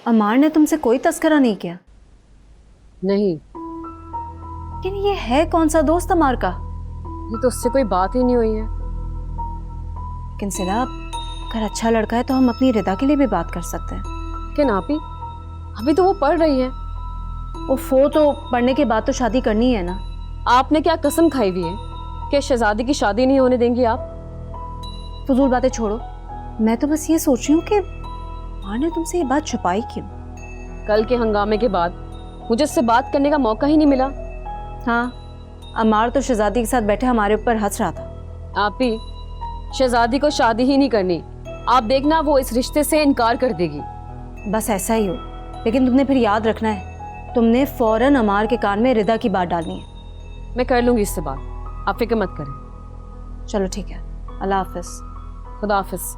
अमार ने तुमसे कोई तस्करा नहीं किया? नहीं, लेकिन ये है कौन सा दोस्त अमार का? ये तो उससे कोई बात ही नहीं हुई है। लेकिन सिला, अगर अच्छा लड़का है तो हम अपनी रिदा के लिए भी बात कर सकते हैं। लेकिन आप ही, अभी तो वो पढ़ रही है। वो तो पढ़ने के बाद तो शादी करनी है ना। आपने क्या कसम खाई हुई है कि शहजादी की शादी नहीं होने देंगी आप? फजूल बातें छोड़ो, मैं तो बस ये सोच रही हूँ कि अमार ने तुमसे ये बात छुपाई क्यों? कल के हंगामे के बाद मुझे उससे बात करने का मौका ही नहीं मिला। हाँ, अमार तो शहजादी के साथ बैठे हमारे ऊपर हंस रहा था। आप ही, शहजादी को शादी ही नहीं करनी। आप देखना वो इस रिश्ते से इनकार कर देगी। बस ऐसा ही हो, लेकिन तुमने फिर याद रखना है, तुमने फौरन अमार के कान में रिदा की बात डालनी है। मैं कर लूंगी इससे बात, आप फिक्र मत करें। चलो ठीक है, अल्लाह हाफिज। खुदा हाफिज।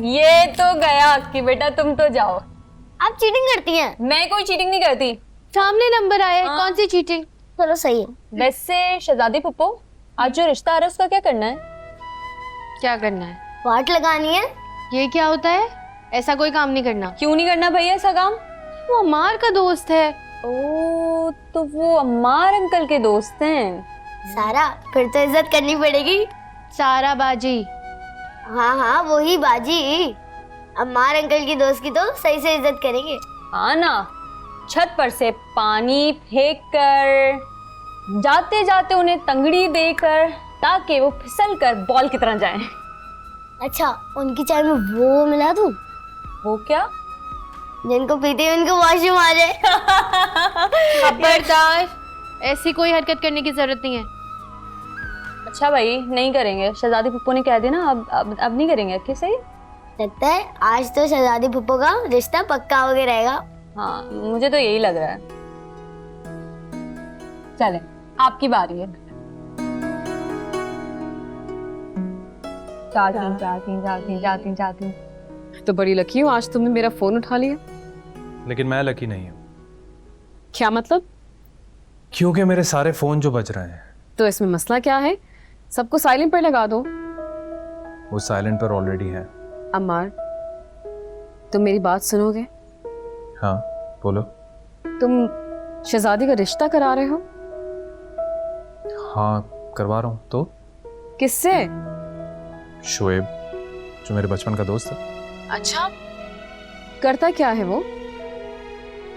ये तो गया कि बेटा तुम तो जाओ। आप चीटिंग करती हैं? मैं कोई चीटिंग नहीं करती। सामने नंबर आया है, कौन सी चीटिंग? चलो सही है। वैसे शहजादी पुप्पो, आज जो रिश्ता आ रहा है उसका क्या करना है? क्या करना है? वाट लगानी है। ये क्या होता है? ऐसा कोई काम नहीं करना। क्यों नहीं करना भैया ऐसा काम? वो अमार का दोस्त है। ओ, तो वो अम्मार अंकल के दोस्त हैं। सारा, फिर तो इज्जत करनी पड़ेगी। सारा बाजी। हाँ हाँ, वही बाजी। अम्मार अंकल की दोस्त की तो सही से इज्जत करेंगे। हाँ ना, छत पर से पानी फेंक कर, जाते जाते उन्हें तंगड़ी देकर, ताकि वो फिसल कर बॉल की तरह जाएं। अच्छा, उनकी चाय में वो मिला दूं? वो क्या? जिनको पीते हुए उनको वॉशरूम आ जाए। खबरदार, ऐसी कोई हरकत करने की जरूरत नहीं है। अच्छा भाई, नहीं करेंगे। शहजादी पुप्पो ने कह दिया ना, अब नहीं करेंगे। कैसे? लगता है आज तो शहजादी पुप्पो का रिश्ता पक्का हो गया रहेगा। हाँ, मुझे तो यही लग रहा है। चले, आपकी बारी है। जाती। तो बड़ी लकी हूँ, आज तुमने मेरा फोन उठा लिया। लेकिन मैं लकी नहीं हूँ। क्या मतलब? क्योंकि मेरे सारे फोन जो बज रहे हैं तो इसमें मसला क्या है? सबको साइलेंट पर लगा दो। वो साइलेंट पर ऑलरेडी है। अम्मार, तुम मेरी बात सुनोगे? हाँ, बोलो। तुम शहजादी का रिश्ता करा रहे हो? हाँ, करवा रहा हूँ। तो किससे? शोएब, जो मेरे बचपन का दोस्त है। अच्छा, करता क्या है वो?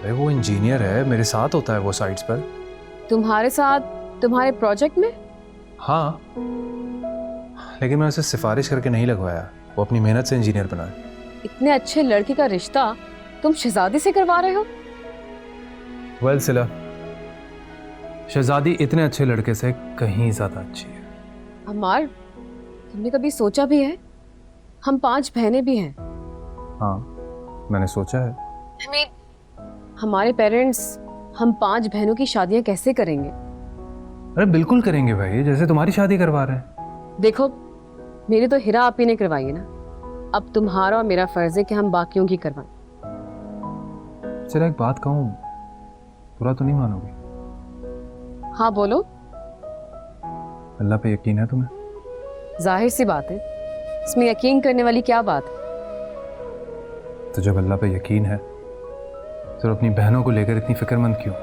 अरे वो इंजीनियर है, मेरे साथ होता है वो साइट्स पर। तुम्हारे साथ, तुम्हारे प्रोजेक्ट में? हाँ, लेकिन मैं उसे सिफारिश करके नहीं लगवाया, वो अपनी मेहनत से इंजीनियर बना है। इतने अच्छे लड़के का रिश्ता तुम शहजादी से करवा रहे हो? वेल सिला, शहजादी इतने अच्छे लड़के से कहीं ज्यादा अच्छी है। अम्मार, तुमने कभी सोचा भी है, हम 5 बहनें भी हैं। हाँ, मैंने सोचा है। हमारे पेरेंट्स हम 5 बहनों की शादियां कैसे करेंगे? अरे बिल्कुल करेंगे भाई, जैसे तुम्हारी शादी करवा रहे हैं। देखो, मेरी तो हिरा आपी ने करवाई है ना, अब तुम्हारा और मेरा फर्ज है कि हम बाकियों की करवाएं। चलो एक बात कहूँ, बुरा तो नहीं मानोगे? हाँ बोलो। अल्लाह पे यकीन है तुम्हें? जाहिर सी बात है, इसमें यकीन करने वाली क्या बात है? तो जब अल्लाह पे यकीन है तो अपनी बहनों को लेकर इतनी फिक्रमंद क्यों?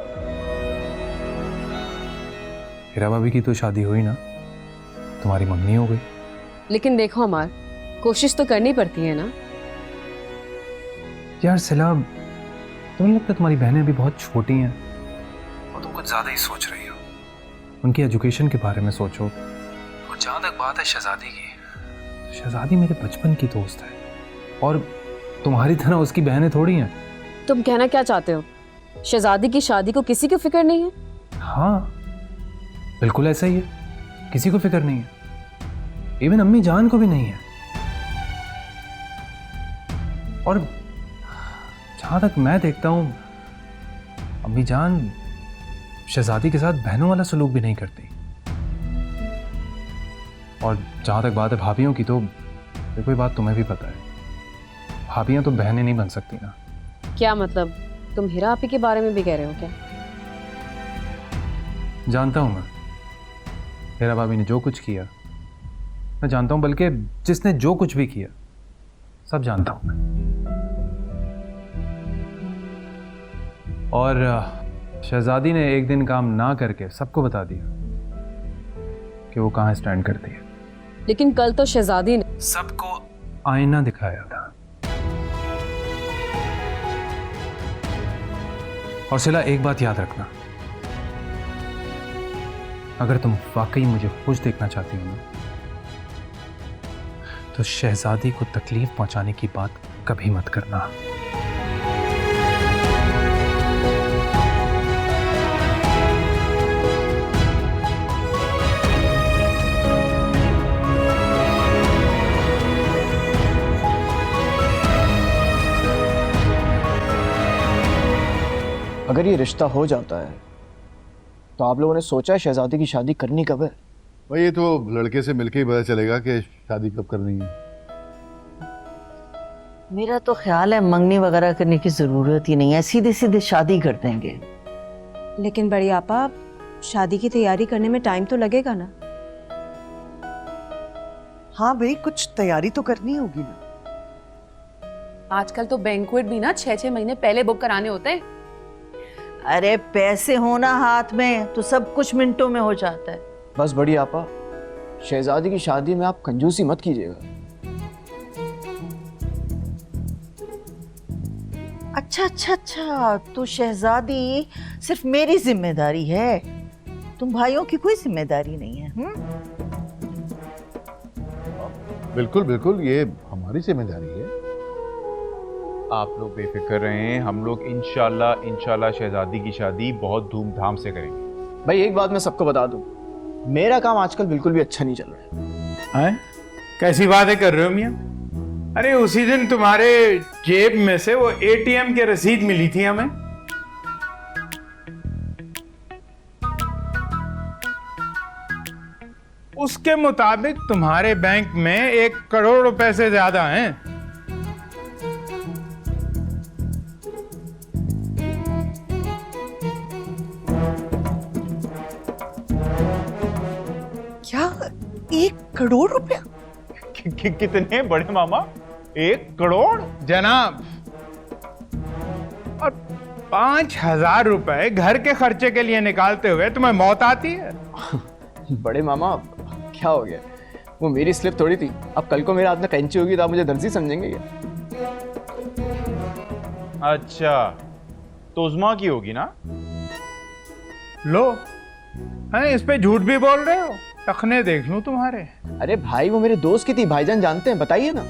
हिरा भाभी की तो शादी हुई ना, तुम्हारी मंगनी हो गई। लेकिन देखो अमार, कोशिश तो करनी पड़ती है ना। यार सिला, तुम्हें लगता है तुम्हारी बहनें अभी बहुत छोटी हैं और तुम कुछ ज्यादा ही सोच रही हो? उनकी एजुकेशन के बारे में सोचो। और जहां तक बात है शहजादी की, तो शहजादी मेरे बचपन की दोस्त है और तुम्हारी तरह उसकी बहनें थोड़ी हैं। तुम कहना क्या चाहते हो? शहजादी की शादी को किसी को फिक्र नहीं है? हाँ, बिल्कुल ऐसा ही है, किसी को फिक्र नहीं है, इवन अम्मी जान को भी नहीं है। और जहां तक मैं देखता हूं, अम्मी जान शहजादी के साथ बहनों वाला सलूक भी नहीं करती। और जहां तक बात है भाभियों की, तो कोई बात तुम्हें भी पता है, भाभियां तो बहनें नहीं बन सकती ना। क्या मतलब, तुम हिरा आपी के बारे में भी कह रहे हो क्या? जानता हूँ मैं, हेरा भाभी ने जो कुछ किया मैं जानता हूँ, बल्कि जिसने जो कुछ भी किया सब जानता हूँ मैं। और शहजादी ने एक दिन काम ना करके सबको बता दिया कि वो कहाँ स्टैंड करती है। लेकिन कल तो शहजादी ने सबको आईना दिखाया था। और सिला, एक बात याद रखना, अगर तुम वाकई मुझे खुश देखना चाहती हो ना, तो शहजादी को तकलीफ पहुंचाने की बात कभी मत करना। अगर ये रिश्ता हो जाता है तो आप लोगों ने सोचा है शहजादी की शादी करनी कब है? भाई ये तो लड़के से मिलके ही पता चलेगा कि शादी कब करनी है। मेरा तो ख्याल है मंगनी वगैरह करने की जरूरत ही नहीं है, सीधे सीधे शादी कर देंगे। लेकिन बड़ी आपा, शादी की तैयारी करने में टाइम तो लगेगा ना। हाँ भाई, कुछ तैयारी तो करनी होगी ना। आजकल तो बैंक्वेट भी ना 6-6 महीने पहले बुक कराने होते हैं। अरे पैसे होना हाथ में तो सब कुछ मिनटों में हो जाता है। बस बड़ी आपा, शहजादी की शादी में आप कंजूसी मत कीजिएगा। अच्छा, तो शहजादी सिर्फ मेरी जिम्मेदारी है, तुम भाइयों की कोई जिम्मेदारी नहीं है? बिल्कुल बिल्कुल, ये हमारी जिम्मेदारी है। आप लोग बेफिक्र रहें, हम लोग इंशाल्लाह शहजादी की शादी बहुत धूमधाम से करेंगे। भाई एक बात मैं सबको बता दूं, मेरा काम आजकल बिल्कुल भी अच्छा नहीं चल रहा है। कैसी बातें कर रहे हो मियां? अरे उसी दिन तुम्हारे जेब में से वो एटीएम की रसीद मिली थी हमें। उसके मुताबिक तुम्हारे बैंक में 1 करोड़ रुपए से ज्यादा हैं। क्या 1 करोड़ रुपया? कितने बड़े मामा? 1 करोड़ जनाब। और 5,000 रुपए घर के खर्चे के लिए निकालते हुए तुम्हें मौत आती है? बड़े मामा क्या हो गया? वो मेरी स्लिप थोड़ी थी। अब कल को मेरे हाथ में कैंची होगी तो आप मुझे दर्जी समझेंगे क्या? अच्छा, तो उस्मा की होगी ना? लो, हैं इस पे झूठ भी बोल रहे हो? टखने देख लूं तुम्हारे। अरे भाई वो मेरे दोस्त की थी, भाईजान जानते हैं, बताइए ना।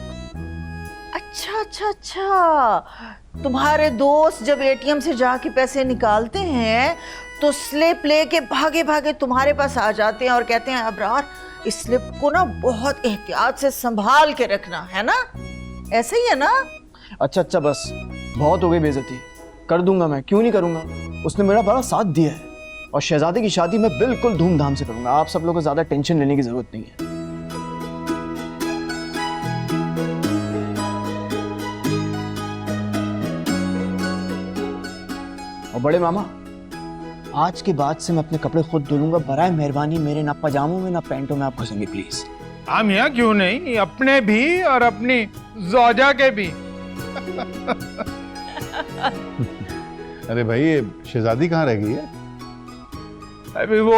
अच्छा, तुम्हारे दोस्त जब एटीएम से जाके पैसे निकालते हैं तो स्लिप लेके भागे भागे तुम्हारे पास आ जाते हैं और कहते हैं अबरार, इस स्लिप को ना बहुत एहतियात से संभाल के रखना है ना, ऐसा ही है ना? अच्छा बस, बहुत हो गई बेइज्जती। कर दूंगा मैं, क्यों नहीं करूंगा। उसने मेरा बड़ा साथ दिया है और शहजादी की शादी मैं बिल्कुल धूमधाम से करूंगा। आप सब लोगों को ज्यादा टेंशन लेने की जरूरत नहीं है। और बड़े मामा, आज के बाद से मैं अपने कपड़े खुद धुलूंगा। बराए मेहरबानी मेरे ना पजामों में ना पैंटों में आप घुसेंगे प्लीज। हाँ मियां, क्यों नहीं, अपने भी और अपनी ज़ौजा के भी। अरे भाई ये शहजादी कहाँ रह गई है? अभी वो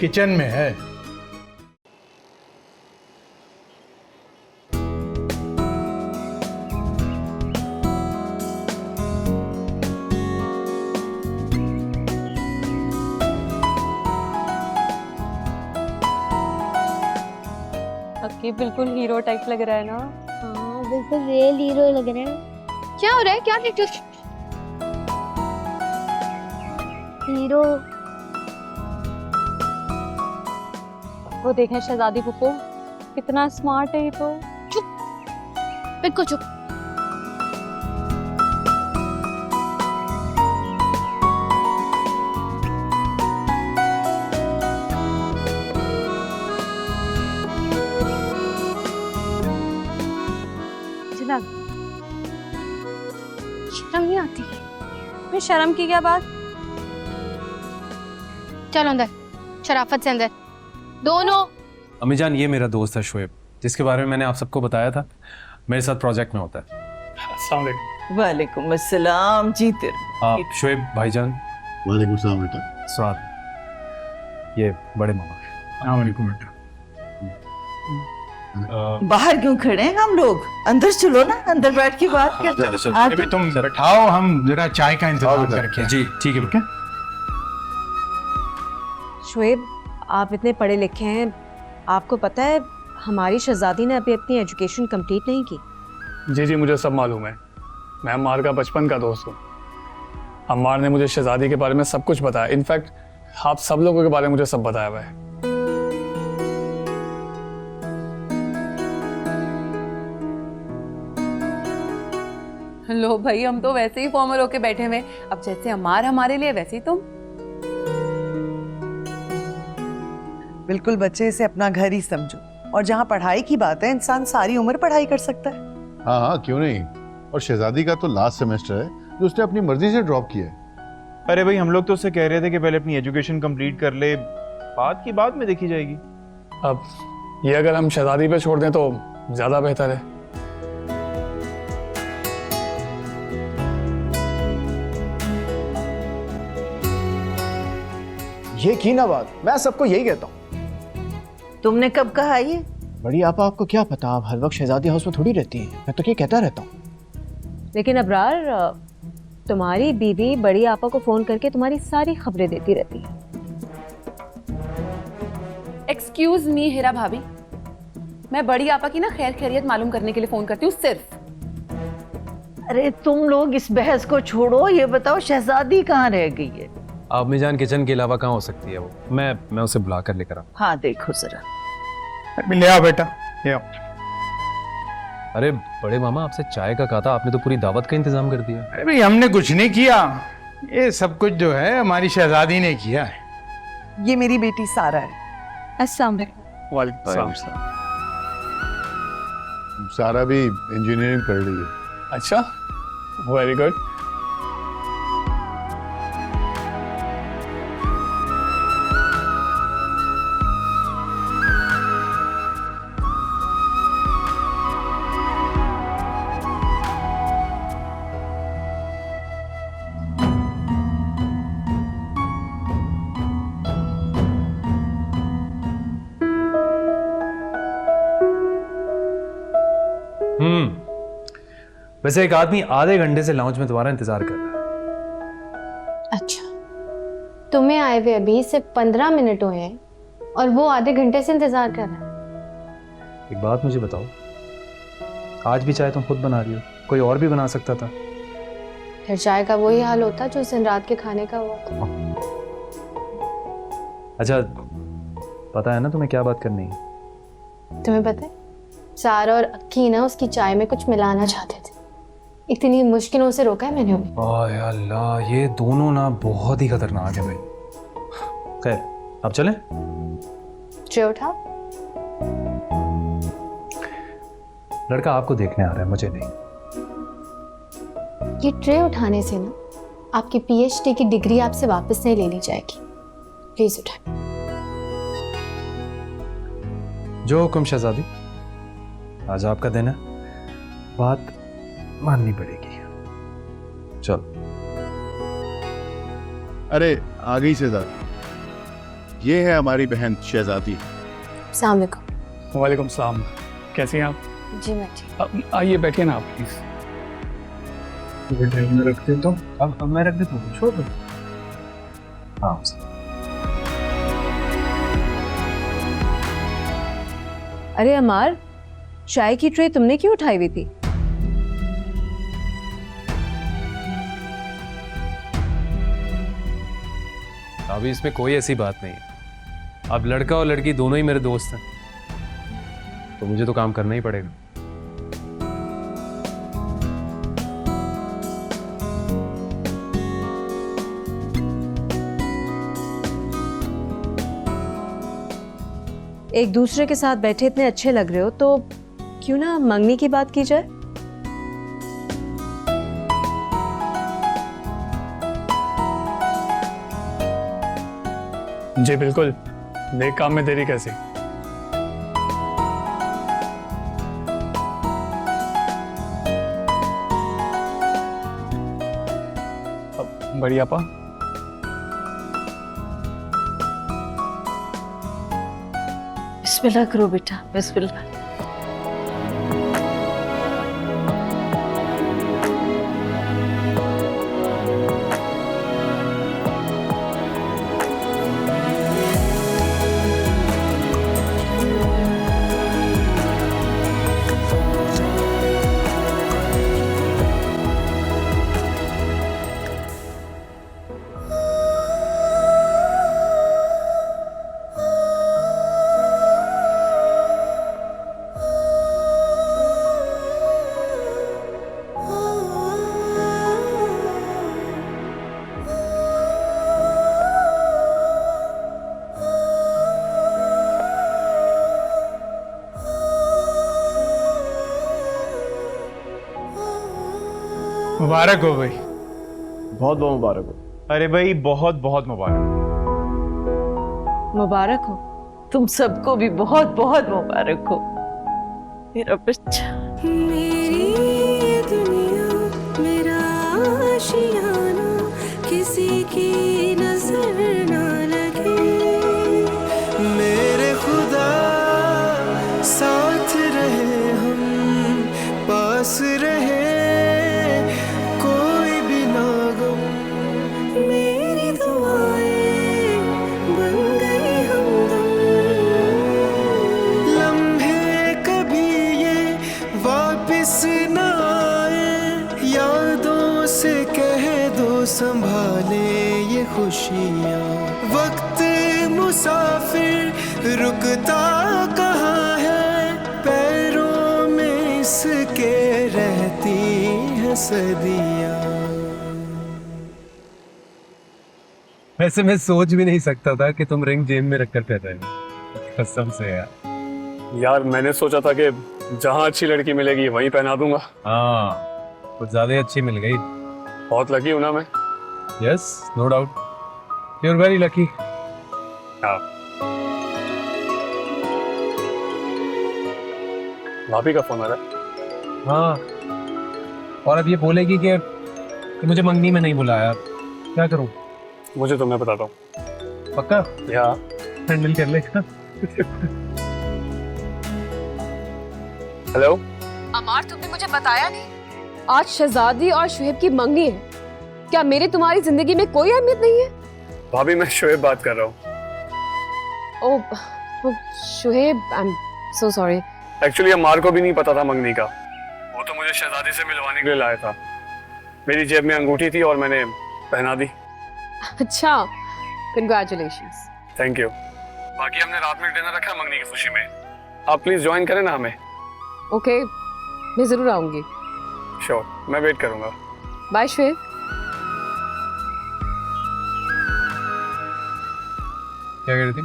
किचन में है। अक्की बिल्कुल हीरो टाइप लग रहा है ना? हाँ बिल्कुल रियल हीरो लग रहे हैं। क्या हो रहा है? क्या टेक्स्ट? हीरो वो देखें शहजादी पुप्पो, कितना स्मार्ट है ये तो। बिल्कुल चुप। जनाब, शर्म नहीं आती? फिर शर्म की क्या बात? चलो अंदर। शराफत से अंदर दोनों। अम्मी जान, ये मेरा दोस्त है शोएब, जिसके बारे में मैंने आप सबको बताया था, मेरे साथ प्रोजेक्ट में होता है। वालेकुम अस्सलाम जी। आप शोएब भाईजान। वालेकुम सलाम बेटा। स्वाद, ये बड़े मामा। वालेकुम बेटा। बाहर क्यों खड़े हैं हम लोग? अंदर चलो ना, अंदर बैठ के बात करते हैं। अभी तुम बैठाओ, हम जरा चाय का इंतजाम करके। जी ठीक है बेटा। शोएब, आप इतने पढ़े लिखे हैं, आपको पता है हमारी शहजादी ने अभी अपनी एजुकेशन कंप्लीट नहीं की। जी जी, मुझे सब मालूम है। मैं अम्मार का बचपन का दोस्त हूँ। अम्मार ने मुझे शहजादी के बारे में सब कुछ बताया। इनफैक्ट आप सब लोगों के बारे में मुझे सब बताया हुआ है। लो भाई, हम तो वैसे ही फॉर्मल होके बैठे हुए। अब जैसे अमार हमारे लिए, वैसे ही तुम। बिल्कुल बच्चे, इसे अपना घर ही समझो। और जहाँ पढ़ाई की बात है, इंसान सारी उम्र पढ़ाई कर सकता है। हाँ हाँ, क्यों नहीं। और शहजादी का तो लास्ट सेमेस्टर है जो उसने अपनी मर्जी से ड्रॉप किया है। अरे भाई, हम लोग तो उससे कह रहे थे कि पहले अपनी एजुकेशन कंप्लीट कर ले, बात की बाद में देखी जाएगी। अब ये अगर हम शहजादी पे छोड़ दें तो ज्यादा बेहतर है। ये की ना बात, मैं सबको यही कहता हूँ। तुमने कब कहा ये? बड़ी आपा, आपको क्या पता, आप हर वक्त शहजादी हाउस में थोड़ी रहती हैं। मैं तो ये कहता रहता हूँ। लेकिन अबरार, तुम्हारी बीवी बड़ी आपा को फोन करके तुम्हारी सारी खबरें देती रहती है। एक्सक्यूज मी हिरा भाभी, मैं बड़ी आपा की ना खैर खैरियत मालूम करने के लिए फोन करती हूँ सिर्फ। अरे तुम लोग इस बहस को छोड़ो, ये बताओ शहजादी कहाँ रह गई है? अम्मी जान, किचन के अलावा कहाँ हो सकती है वो? मैं उसे बुला कर लेकर आऊँ। हाँ देखो जरा। ले आओ बेटा, ले आओ। अरे बड़े मामा, आपसे चाय का कहा था, आपने तो पूरी दावत का इंतजाम कर दिया। अरे भाई, हमने कुछ नहीं किया, ये सब कुछ जो है हमारी शहजादी ने किया है। ये मेरी बेटी सारा है। अस्सलाम वालेकुम। वालेकुम सलाम। सारा भी इंजीनियरिंग पढ़ रही है। अच्छा, वेरी गुड। वैसे एक आदमी आधे घंटे से लाउंज में तुम्हारा इंतजार कर रहा है। अच्छा, तुम्हें आए हुए अभी सिर्फ 15 मिनट हुए हैं और वो आधे घंटे से इंतजार कर रहा है। एक बात मुझे बताओ, आज भी चाय तुम खुद बना रही हो? कोई और भी बना सकता था। फिर चाय का वही हाल होता जो दिन रात के खाने का हुआ था। अच्छा, पता है ना तुम्हें क्या बात करनी है? तुम्हें पता है, सारा और अक्की ना उसकी चाय में कुछ मिलाना चाहते थे। इतनी मुश्किलों से रोका है मैंने उन्हें। ओए अल्लाह, ये दोनों ना बहुत ही खतरनाक है भाई। खैर, अब चलें? ट्रे उठा। लड़का आपको देखने आ रहा है, मुझे नहीं। ये ट्रे उठाने से ना आपकी पीएचडी की डिग्री आपसे वापस नहीं लेनी जाएगी। प्लीज उठाएं। जो हुक्म शहजादी, आज आपका दिन है, बात माननी पड़ेगी। चल। अरे आ गई शहजादी, ये है हमारी बहन शहजादी। अस्सलाम वालेकुम। वालेकुम सलाम। कैसी हैं आप? जी मैं ठीक। आइए बैठिए ना आप प्लीज। मैं रख देता हूँ। अब मैं रख देता हूँ, छोड़ दो। हाँ। अरे अमार, चाय की ट्रे तुमने क्यों उठाई हुई थी? अभी इसमें कोई ऐसी बात नहीं है। अब लड़का और लड़की दोनों ही मेरे दोस्त हैं, तो मुझे तो काम करना ही पड़ेगा। एक दूसरे के साथ बैठे इतने अच्छे लग रहे हो, तो क्यों ना मंगनी की बात की जाए? जी बिल्कुल, नेक काम में देरी कैसी? बड़ी आपा, बिस्मिल्लाह करो बेटा, बिस्मिल्लाह। मुबारक हो भाई। बहुत बहुत मुबारक हो। अरे भाई बहुत बहुत मुबारक। मुबारक हो। तुम सबको भी बहुत बहुत मुबारक हो मेरा बच्चा। मेरी दुनिया मेरा आशियाना, किसी की नजर ना लगे। मेरे खुदा साथ रहे, हम पास रहे, कोई भी ना गम। मेरी दुआएं बन गई हमदम। लम्हे कभी ये वापिस ना आए, यादों से कह दो संभाले ये खुशियाँ। वक्त मुसाफिर रुकता कहाँ है, पैरों में इसके रहती है सदियाँ। वैसे मैं सोच भी नहीं सकता था कि तुम रिंग जेब में रखकर फिर रहे हो, कसम से यार। यार मैंने सोचा था कि जहाँ अच्छी लड़की मिलेगी वहीं पहना दूंगा। हाँ, कुछ ज्यादा ही अच्छी मिल गई। बहुत लकी हूं ना मैं। Yes, no doubt, you are very lucky. हाँ, भाभी का फोन आ रहा है। हाँ, और अब ये बोलेगी कि मुझे मंगनी में नहीं बुलाया, क्या करूं? मुझे तो मैं बताता हूँ। पक्का? या हैंडल कर लेगा। हेलो अमार, तुमने मुझे बताया नहीं। आज शहजादी और शुएब की मंगनी है। क्या मेरी तुम्हारी जिंदगी में कोई अहमियत नहीं है? भाभी मैं शुएब बात कर रहा हूँ। ओ Shoaib, I am so sorry. Actually Amar को भी नहीं पता था मंगनी का। वो तो मुझे शहजादी से मिलवाने के लिए लाया था। मेरी जेब में अंगूठी थी और मैंने पहना दी। अच्छा, कंग्रेचुलेशंस। Thank you. बाकी हमने रात में डिनर रखा मंगनी की खुशी में। आप प्लीज ज्वाइन करें ना हमें। ओके, मैं जरूर आऊंगी। श्योर, मैं वेट करूंगा। बाय शुएब। क्या कह रही थी?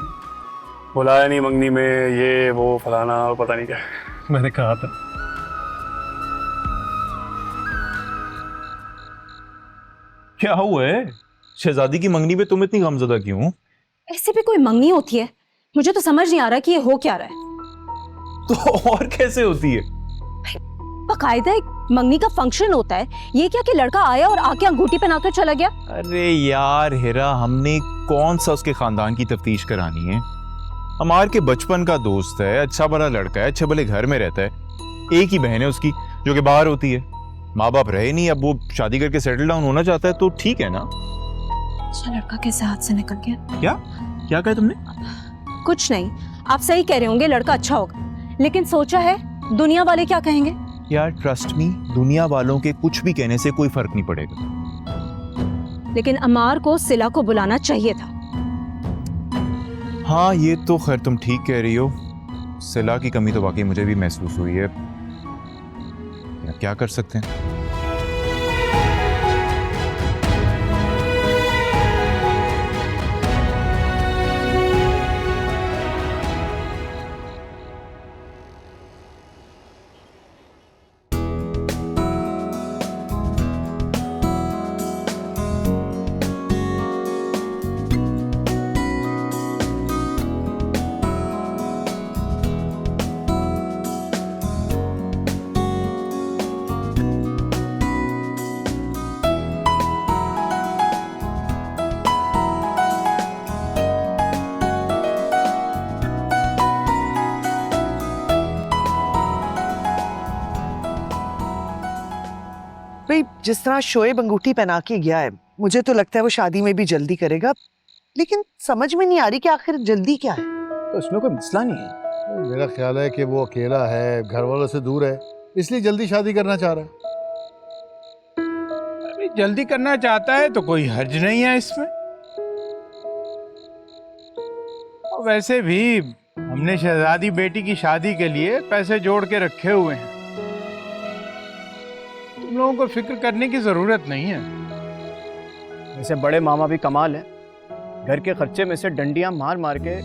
बुलाया नहीं मंगनी में, ये वो फलाना पता नहीं क्या। मैंने कहा था। क्या हुआ है? शहजादी की मंगनी पे तुम इतनी गमज़दा क्यों? ऐसे भी कोई मंगनी होती है? मुझे तो समझ नहीं आ रहा कि ये हो क्या रहा है। तो और कैसे होती है? बाकायदा एक मंगनी का फंक्शन होता है। ये क्या कि लड़का आया और आके अंगूठी पहनाकर चला गया? अरे यार हिरा, हमने कौन सा उसके खानदान की तफ्तीश करानी है? अमार के बचपन का दोस्त है, अच्छा बड़ा लड़का है, अच्छे भले घर में रहता है। एक ही बहन है उसकी जो कि बाहर होती है। माँ बाप रहे नहीं, अब वो शादी करके सेटल डाउन होना चाहता है तो ठीक है ना। अच्छा, लड़का कैसे हाथ से निकल गया? क्या क्या कहा तुमने? कुछ नहीं, आप सही कह रहे होंगे, लड़का अच्छा होगा। लेकिन सोचा है दुनिया वाले क्या कहेंगे? यार ट्रस्ट मी, दुनिया वालों के कुछ भी कहने से कोई फर्क नहीं पड़ेगा। लेकिन अमार को सिला को बुलाना चाहिए था। हाँ ये तो खैर तुम ठीक कह रही हो। सिला की कमी तो वाकई मुझे भी महसूस हुई है। क्या कर सकते हैं? जिस तरह शोएब अंगूठी पहना के गया है, मुझे तो लगता है वो शादी में भी जल्दी करेगा, लेकिन समझ में नहीं आ रही कि आखिर जल्दी क्या है। तो इसमें कोई मसला नहीं है। मेरा ख्याल है कि वो अकेला है, घर वालों से दूर है, इसलिए जल्दी शादी करना चाह रहा है। अरे जल्दी करना चाहता है तो कोई हर्ज नहीं है इसमें। और वैसे भी हमने शहजादी बेटी की शादी के लिए पैसे जोड़ के रखे हुए हैं, तुम लोगों को फिक्र करने की जरूरत नहीं है। वैसे बड़े मामा भी कमाल है, घर के खर्चे में से डंडियां मार मार के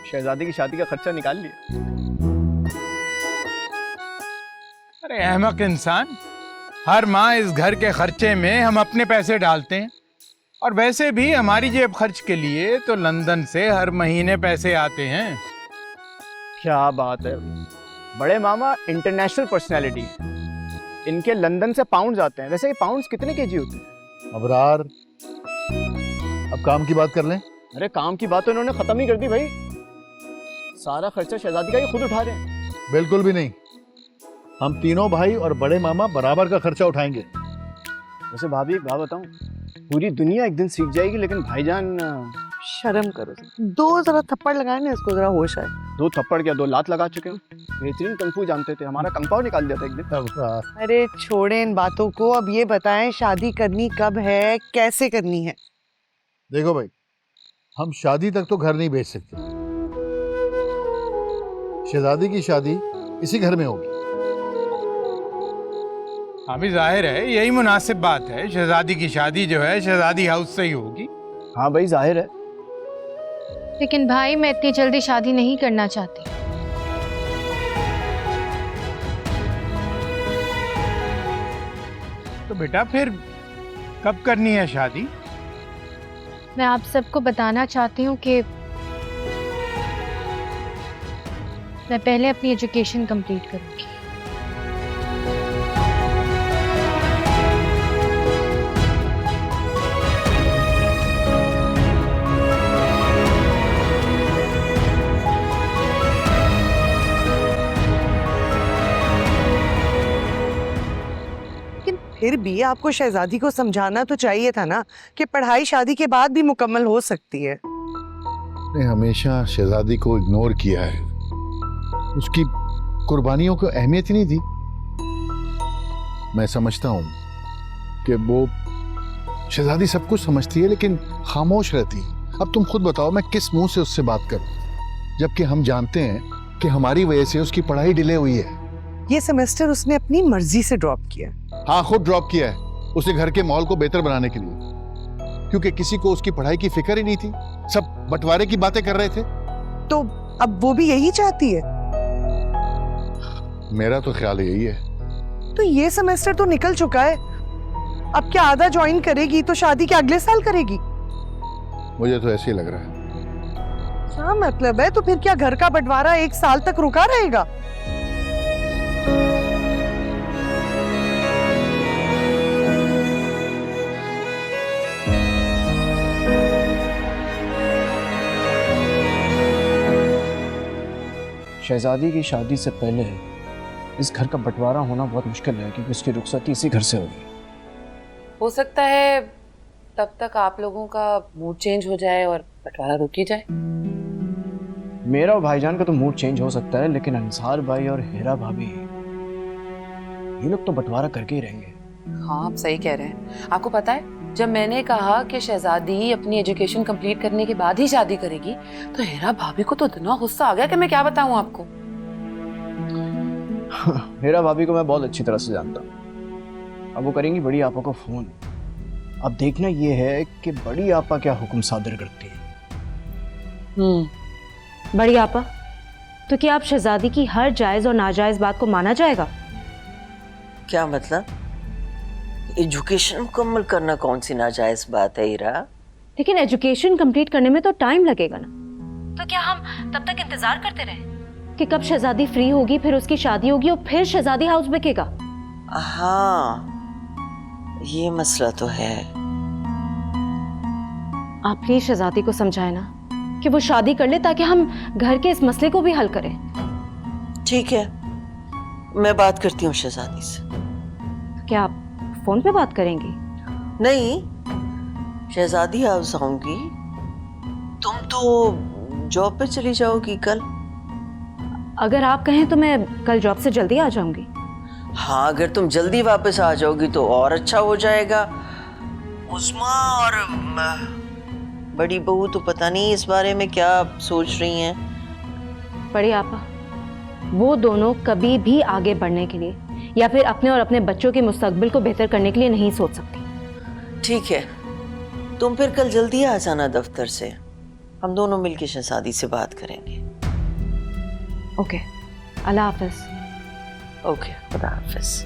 शहजादी की शादी का खर्चा निकाल लिया। अरे अहमक इंसान, हर माह इस घर के खर्चे में हम अपने पैसे डालते हैं, और वैसे भी हमारी जेब खर्च के लिए तो लंदन से हर महीने पैसे आते हैं। क्या बात है, बड़े मामा इंटरनेशनल पर्सनैलिटी है, इनके लंदन से पाउंड्स आते हैं। वैसे ये पाउंड्स कितने केजी होते हैं? अबरार, अब काम की बात कर लें। अरे काम की बात तो इन्होंने खत्म ही कर दी भाई, सारा खर्चा शहजादी का ही खुद उठा रहे हैं। बिल्कुल भी नहीं, हम तीनों भाई और बड़े मामा बराबर का खर्चा उठाएंगे। वैसे भाभी एक बात बताऊं, पूरी दुनिया एक दिन सीख जाएगी, लेकिन भाईजान शर्म करो, दो जरा थप्पड़ लगाए ना इसको, जरा होश आए। 2 थप्पड़ क्या 2 लात लगा चुके हो। बेहतरीन कंफू जानते थे, हमारा कंपाव निकाल दिया था एक दिन। अरे छोड़े इन बातों को, अब ये बताएं शादी करनी कब है, कैसे करनी है? देखो भाई, हम शादी तक तो घर नहीं भेज सकते। शहजादी की शादी इसी घर में होगी। अभी जाहिर है यही मुनासिब बात है, शहजादी की शादी जो है शहजादी हाउस से ही होगी। हाँ भाई जाहिर है, लेकिन भाई मैं इतनी जल्दी शादी नहीं करना चाहती। तो बेटा फिर कब करनी है शादी? मैं आप सबको बताना चाहती हूँ कि मैं पहले अपनी एजुकेशन कंप्लीट करूँगी। फिर भी आपको शहजादी को समझाना तो चाहिए था ना कि पढ़ाई शादी के बाद भी मुकम्मल हो सकती है। ने हमेशा शहजादी को इग्नोर किया है, उसकी कुर्बानियों को अहमियत ही नहीं दी। मैं समझता हूँ कि वो शहजादी सब कुछ समझती है लेकिन खामोश रहती है। अब तुम खुद बताओ मैं किस मुंह से उससे बात करूं, जबकि हम जानते हैं कि हमारी वजह से उसकी पढ़ाई डिले हुई है। ये सेमेस्टर उसने अपनी मर्जी से ड्रॉप किया। हाँ, खुद ड्रॉप किया है, उसे घर के माहौल को बेहतर बनाने के लिए, क्योंकि किसी को उसकी पढ़ाई की फिक्र ही नहीं थी, सब बंटवारे की बातें कर रहे थे। तो अब वो भी यही चाहती है? मेरा तो ख्याल यही है। तो ये सेमेस्टर तो निकल चुका है, अब क्या आधा ज्वाइन करेगी तो शादी के अगले साल करेगी? मुझे तो ऐसे ही लग रहा है। क्या मतलब है? तो फिर क्या घर का बंटवारा 1 साल तक रुका रहेगा? शहजादी की शादी से पहले इस घर का बंटवारा होना बहुत मुश्किल है, क्योंकि उसकी रुखसती इसी घर से होगी। हो सकता है तब तक आप लोगों का मूड चेंज हो जाए और बंटवारा रुक ही जाए। मेरा और भाईजान का तो मूड चेंज हो सकता है, लेकिन अंसार भाई और हेरा भाभी ये लोग तो बंटवारा करके ही रहेंगे। हाँ, आप सही कह रहे हैं। आपको पता है, जब मैंने कहा कि शहजादी अपनी एजुकेशन कंप्लीट करने के बाद ही शादी करेगी, तो हेरा भाभी को तो इतना गुस्सा आ गया कि मैं क्या बताऊं आपको। हेरा भाभी को मैं बहुत अच्छी तरह से जानता हूँ। अब वो करेंगी बड़ी आपा को फोन। अब देखना ये है कि बड़ी आपा क्या हुक्म सादर करती है। बड़ी आपा, तो क्या आप शहजादी की हर जायज और नाजायज बात को माना जाएगा? क्या मतलब? एजुकेशन मुकम्मल करना कौन सी नाजायज बात है हीरा? लेकिन एजुकेशन कंप्लीट करने में तो टाइम लगेगा ना, तो क्या हम तब तक इंतजार करते रहें कि कब शहजादी फ्री होगी, फिर उसकी शादी होगी और फिर शहजादी हाउस बिकेगा? हाँ, ये मसला तो है। आप प्लीज शहजादी को समझाए ना कि वो शादी कर ले, ताकि हम घर के इस मसले को भी हल करें। ठीक है, मैं बात करती हूँ शहजादी से। क्या आप फोन पे बात करेंगी? नहीं, शहजादी हाउस आऊंगी। तुम तो जॉब पे चली जाओगी कल। अगर आप कहें तो मैं कल जॉब से जल्दी आ जाऊंगी। हाँ, अगर तुम जल्दी वापस आ जाओगी तो और अच्छा हो जाएगा। उस्मा और बड़ी बहू तो पता नहीं इस बारे में क्या सोच रही हैं। बड़ी आपा, वो दोनों कभी भी आगे बढ़ने के लिए या फिर अपने और अपने बच्चों के मुस्तकबिल को बेहतर करने के लिए नहीं सोच सकती। ठीक है, तुम फिर कल जल्दी आ जाना दफ्तर से, हम दोनों मिलकर शहजादी से बात करेंगे। ओके, अल्लाह हाफिज। ओके, खुदा हाफिज।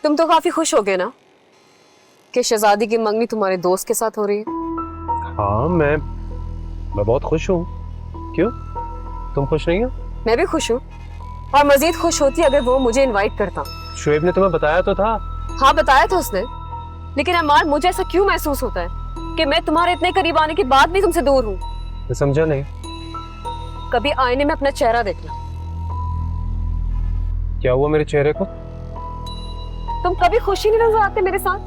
तुम तो काफी खुश हो गए ना कि शहजादी की मंगनी तुम्हारे दोस्त के साथ हो रही है? हाँ, मैं बहुत खुश हूँ। क्यों, तुम खुश नहीं हो? मैं भी खुश हूँ, और मजीद खुश होती अगर वो मुझे इनवाइट करता। शुएब ने तुम्हें बताया तो था। हाँ, बताया था उसने, लेकिन अमार मुझे ऐसा क्यों महसूस होता है कि मैं तुम्हारे इतने करीब आने के बाद भी तुमसे दूर हूँ? मैं समझा नहीं। कभी आईने में अपना चेहरा देखना। क्या हुआ मेरे चेहरे को? तुम कभी खुशी नहीं नजर आते मेरे साथ,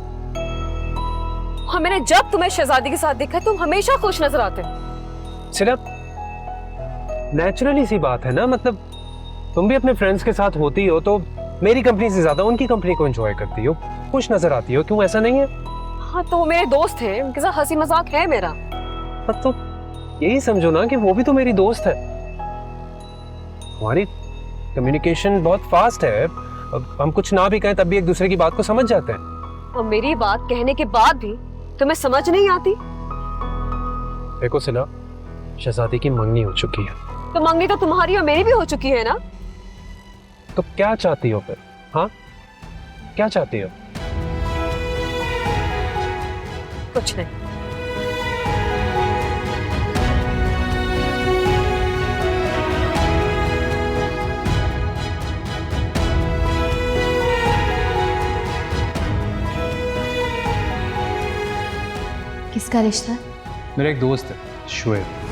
और मैंने जब तुम्हें शहजादी के साथ देखा तुम हमेशा खुश नजर आते। सिर्फ नेचुरली सी बात है ना, मतलब तुम भी अपने फ्रेंड्स के साथ होती हो तो मेरी कंपनी से ज्यादा उनकी कंपनी को एंजॉय करती हो, खुश नजर आती हो। क्यों, ऐसा नहीं है? हाँ, तो वो मेरे दोस्त हैं, उनके साथ हंसी मजाक है मेरा। तो यही समझो ना कि वो भी तो मेरी दोस्त है। हमारी कम्युनिकेशन बहुत फास्ट है, हम कुछ ना भी कहें तब भी एक दूसरे की बात को समझ जाते हैं। और मेरी बात कहने के बाद भी तुम्हें समझ नहीं आती? देखो सिला, शहजादी की मंगनी हो चुकी है। तो मंगनी तो तुम्हारी और मेरी भी हो चुकी है ना? तो क्या चाहती हो फिर? हाँ, क्या चाहती हो? कुछ नहीं। किसका रिश्ता है? मेरा एक दोस्त है, शुएब।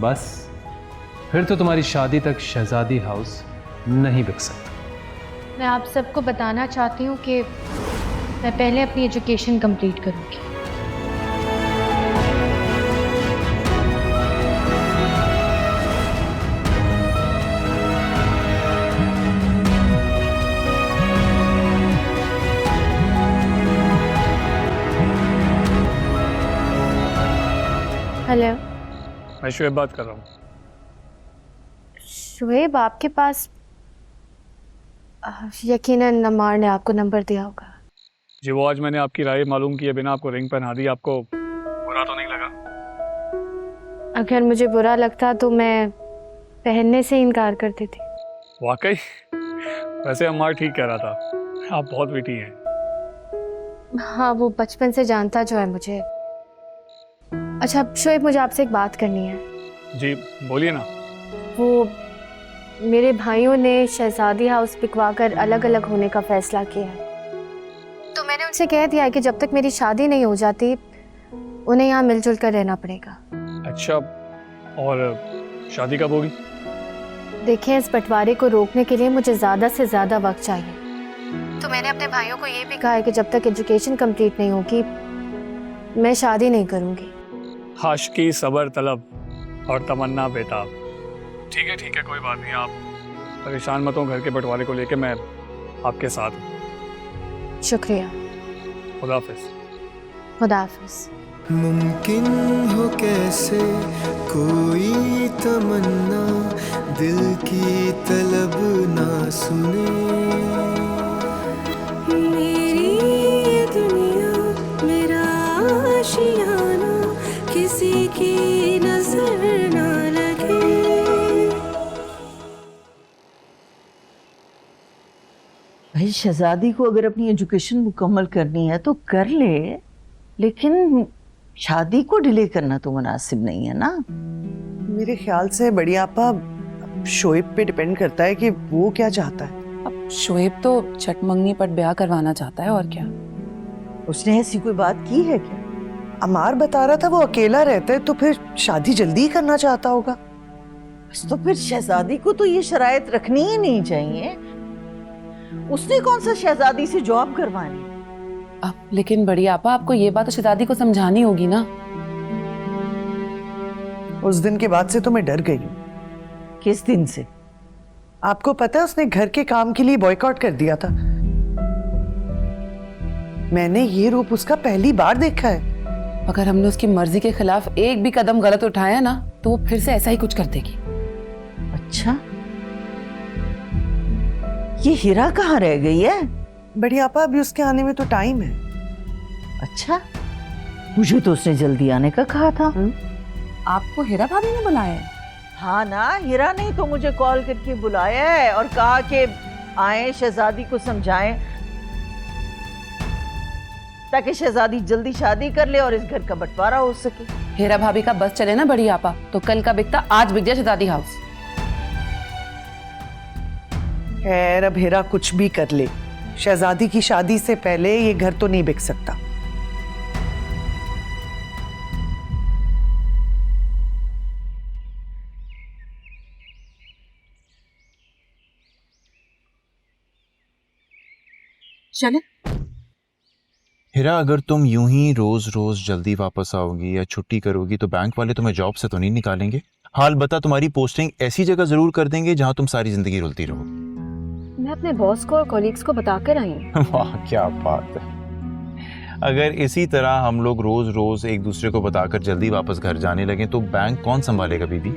बस फिर तो तुम्हारी शादी तक शहजादी हाउस नहीं बिक सकता। मैं आप सबको बताना चाहती हूँ कि मैं पहले अपनी एजुकेशन कंप्लीट करूँगी। हेलो, मैं शुएब बात कर रहा हूँ। शुएब, आपके पास यकीनन अमार ने आपको नंबर दिया होगा। जी, वो आज मैंने आपकी राय मालूम किए बिना आपको रिंग पहना दी। आपको बुरा तो नहीं लगा? अगर मुझे बुरा लगता तो मैं पहनने से इनकार कर देती। वाकई? वैसे अम्मार ठीक कह रहा था, आप बहुत बेटी हैं। हाँ, वो बचपन से जानता जो है मुझे। अच्छा शुएब, मुझे आपसे एक बात करनी है। जी बोलिए ना। वो मेरे भाइयों ने शहजादी हाउस बिकवा कर अलग अलग होने का फैसला किया है, तो मैंने उनसे कह दिया है कि जब तक मेरी शादी नहीं हो जाती उन्हें यहाँ मिलजुल कर रहना पड़ेगा। अच्छा, और शादी कब होगी? देखिए, इस बंटवारे को रोकने के लिए मुझे ज़्यादा से ज़्यादा वक्त चाहिए, तो मैंने अपने भाइयों को ये भी कहा है कि जब तक एजुकेशन कंप्लीट नहीं होगी मैं शादी नहीं करूँगी। आशिकी, सबर तलब और तमन्ना बेताब। ठीक है, कोई बात नहीं, आप परेशान मत हो। घर के बंटवारे को लेके मैं आपके साथ हूँ। शुक्रिया। खुदा हाफिज। खुदा हाफिज। मुमकिन हो कैसे कोई तमन्ना दिल की तलब ना सुने, मेरी ये दुनिया मेरा आशियाना किसी की नजर ना लगे। भाई, शहजादी को अगर अपनी एजुकेशन मुकम्मल करनी है तो कर ले, लेकिन शादी को डिले करना तो मुनासिब नहीं है ना। मेरे ख्याल से बड़ी आपा शोएब पे डिपेंड करता है कि वो क्या चाहता है। अब शोएब तो चटमंगनी पर ब्याह करवाना चाहता है, और क्या। उसने ऐसी कोई बात की है क्या? अमार बता रहा था वो अकेला रहता है, तो फिर शादी जल्दी ही करना चाहता होगा। बस तो फिर शहजादी को तो ये शराइत रखनी ही नहीं चाहिए। उसने कौन सा शहजादी से जॉब करवानी? अब लेकिन बड़ी आपा, आपको ये बात तो शहजादी को समझानी होगी ना। उस दिन के बाद से तो मैं डर गई हूँ। किस दिन से? आपको पता है उसने घर के काम के लिए बॉयकॉट कर दिया था। मैंने ये रूप उसका पहली बार देखा है। अगर हमने उसकी मर्जी के खिलाफ एक भी कदम गलत उठाया ना, तो वो फिर से ऐसा ही कुछ कर देगी। अच्छा, ये हीरा कहाँ रह गई है? बड़ी आपा, अभी उसके आने में तो टाइम है। अच्छा, मुझे तो उसने जल्दी आने का कहा था। आपको हीरा भाभी ने बुलाया है? हाँ ना, हीरा ने तो मुझे कॉल करके बुलाया है और कहा कि आए, शहजादी को समझाएं ताकि शहजादी जल्दी शादी कर ले और इस घर का बंटवारा हो सके। हीरा भाभी का बस चले ना बड़ी आपा, तो कल का बिकता आज बिक जाए शहजादी हाउस। खैर, अब हीरा कुछ भी कर ले, शहजादी की शादी से पहले ये घर तो नहीं बिक सकता। चले। हीरा, अगर तुम यूं ही रोज रोज जल्दी वापस आओगी या छुट्टी करोगी तो बैंक वाले तुम्हें जॉब से तो नहीं निकालेंगे। हाल बता, तुम्हारी पोस्टिंग ऐसी जगह जरूर कर देंगे जहां तुम सारी जिंदगी रुलती रहो। मैं अपने बॉस को और कॉलीग्स को बताकर आई हूँ। वाह, क्या बात है। अगर इसी तरह हम लोग रोज रोज एक दूसरे को बताकर जल्दी वापस घर जाने लगे तो बैंक कौन संभालेगा बीबी?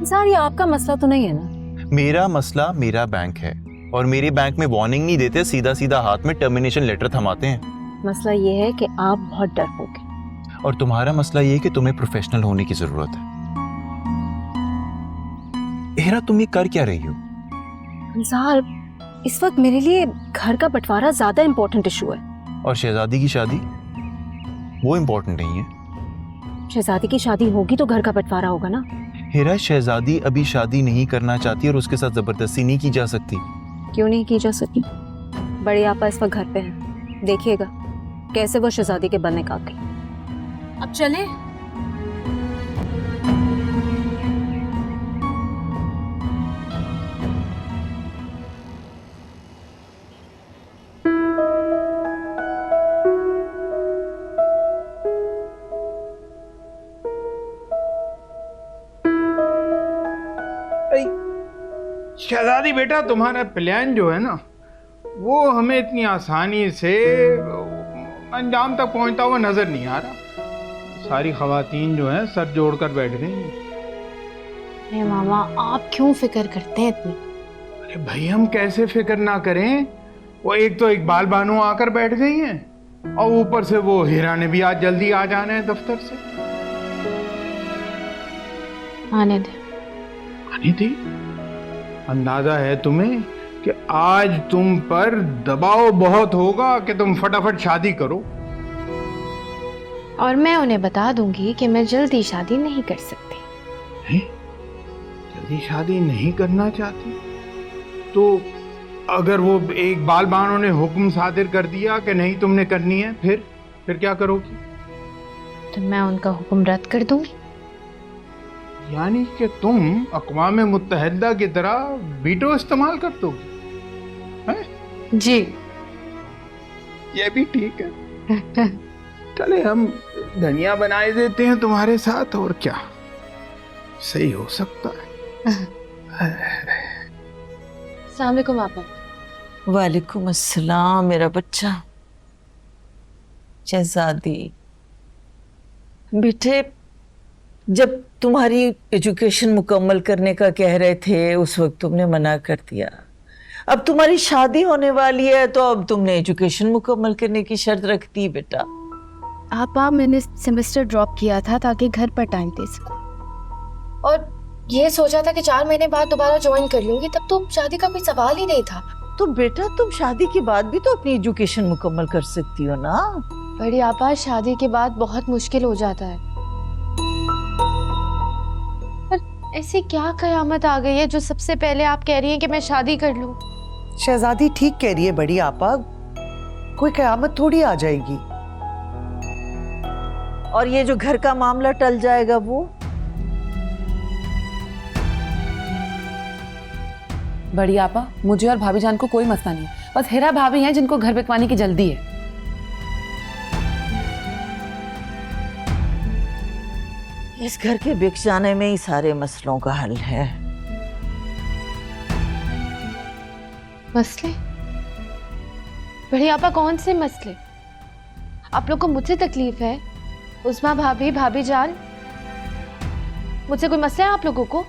सर, ये आपका मसला तो नहीं है ना? मेरा मसला मेरा बैंक है, और मेरे बैंक में वार्निंग नहीं देते, सीधा सीधा हाथ में टर्मिनेशन लेटर थमाते हैं। मसला ये है कि आप बहुत डरपोक। और तुम्हारा मसला ये है कि तुम्हें प्रोफेशनल होने की जरूरत है। हीरा, तुम ये कर क्या रही हो? सर, इस वक्त मेरे लिए घर का बंटवारा ज्यादा इम्पोर्टेंट इशू है। और शहजादी की शादी वो इम्पोर्टेंट नहीं है? शहजादी की शादी होगी तो घर का बंटवारा होगा ना। हीरा, शहजादी अभी शादी नहीं करना चाहती और उसके साथ जबरदस्ती नहीं की जा सकती। क्यों नहीं की जा सकती? बड़ी आपा इस वक्त घर पे है, देखिएगा कैसे वो शहजादी के बनने का गई। अब चले। शहजादी बेटा, तुम्हारा प्लान जो है ना, वो हमें इतनी आसानी से अंजाम तक पहुंचता हुआ नजर नहीं आ रहा। सारी खवातीन जो हैं सर जोड़कर बैठ गई हैं। अरे मामा, आप क्यों फिक्र करते हैं इतनी? अरे भाई, हम कैसे फिक्र ना करें? वो एक तो इकबाल बानो आकर बैठ गई हैं और ऊपर से वो हीरा ने भी आज जल्दी आ जाना है दफ्तर से। आने दे। आने दे? अंदाजा है तुम्हें कि आज तुम पर दबाव बहुत होगा कि तुम फटाफट शादी करो। और मैं उन्हें बता दूंगी कि मैं जल्दी शादी नहीं कर सकती। जल्दी शादी नहीं करना चाहती? तो अगर वो एक बाल बानों ने हुक्म सादिर कर दिया कि नहीं तुमने करनी है, फिर क्या करोगी? तो मैं उनका हुक्म रद्द कर दूंगी। यानी कि तुम अक़वाम मुत्तहिदा की तरह वीटो इस्तेमाल कर दोगे? जी। ये भी ठीक है। चले, हम धनिया बनाए देते हैं तुम्हारे साथ, और क्या सही हो सकता है। अस्सलाम वालेकुम आपा। वालेकुम अस्सलाम मेरा बच्चा। शहजादी बेटे, जब तुम्हारी एजुकेशन मुकम्मल करने का कह रहे थे उस वक्त तुमने मना कर दिया। अब तुम्हारी शादी होने वाली है तो अब तुमने एजुकेशन मुकम्मल करने की शर्त रख दी बेटा। आपा, मैंने सेमेस्टर ड्रॉप किया था ताकि घर पर टाइम दे सकूं, और ये सोचा था कि 4 महीने बाद दोबारा ज्वाइन कर लूंगी, तब तो शादी का कोई सवाल ही नहीं था। तो बेटा, तुम शादी के बाद भी तो अपनी एजुकेशन मुकम्मल कर सकती हो ना। बड़ी आपा, शादी के बाद बहुत मुश्किल हो जाता है। पर ऐसी क्या कयामत आ गई है जो सबसे पहले आप कह रही हैं कि मैं शादी कर लूं? शहजादी ठीक कह रही है बड़ी आपा, कोई कयामत थोड़ी आ जाएगी। और ये जो घर का मामला टल जाएगा वो? बड़ी आपा, मुझे और भाभी जान को कोई मसला नहीं है, बस हेरा भाभी हैं जिनको घर बिकवाने की जल्दी है। इस घर के बिक जाने में ही सारे मसलों का हल है। मसले? बड़ी आपा, कौन से मसले? आप लोग को मुझसे तकलीफ है? उस्मा भाभी, भाभी जान, मुझसे कोई मसला है आप लोगों को?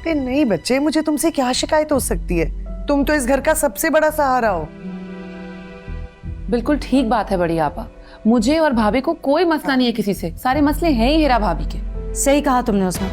नहीं बच्चे, मुझे तुमसे क्या शिकायत हो सकती है? तुम तो इस घर का सबसे बड़ा सहारा हो। बिल्कुल ठीक बात है बड़ी आपा, मुझे और भाभी को कोई मसला नहीं है किसी से, सारे मसले हैं ही हेरा भाभी के। सही कहा तुमने उस्मा।